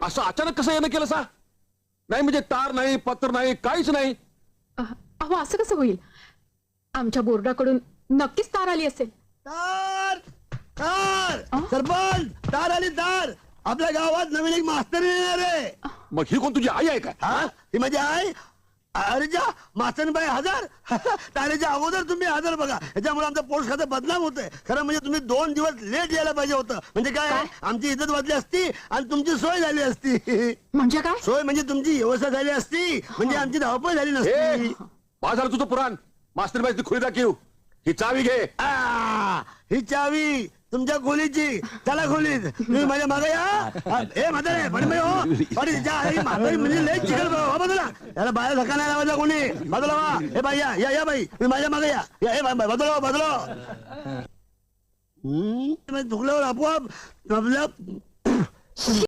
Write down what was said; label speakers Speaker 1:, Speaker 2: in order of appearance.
Speaker 1: असं अचानक कसं येणं केलं सा? नाही म्हणजे तार नाही, पत्र नाही, काहीच नाही.
Speaker 2: अहो असं कसं होईल? आमच्या बोर्डाकडून नक्कीच तार आली असेल.
Speaker 3: तार तार सरपंच, तार आली तार. आपल्या गावात नवीन एक मास्तर येणार आहे.
Speaker 1: मग ही कोण तुझी आई आहे का?
Speaker 3: हा ती माझी आई. अरे जा मास्तरबाई हजार तारेच्या अगोदर तुम्ही हजार बघा. याच्यामुळे आमचं पोस्ट खातं बदनाम होतंय. खरं म्हणजे तुम्ही 2 दिवस लेट यायला पाहिजे होतं. म्हणजे काय, आमची इज्जत वाढली असती आणि तुमची सोय झाली असती.
Speaker 2: म्हणजे काय?
Speaker 3: सोय म्हणजे तुमची व्यवस्था झाली असती, म्हणजे आमची धावपळ झाली नसती.
Speaker 1: बा झालं तुझं पुराण. मास्तर बाई खोली दाखव. ही चावी घे.
Speaker 3: ही चावी तुमच्या खोलीची. चला खोलीत. तुम्ही माझ्या मागे या. ए म्हातारे पण हो अरे जा. म्हातारी म्हणजे लय चिकल बाजूला. याला बाहेर धक्का नाही लावायचा कोणी. बाजूला वा. हे बाई या या या बाई तुम्ही माझ्या मागे या. ए बाजूला बाजूला. चुकल्यावर आपोआप आपल्या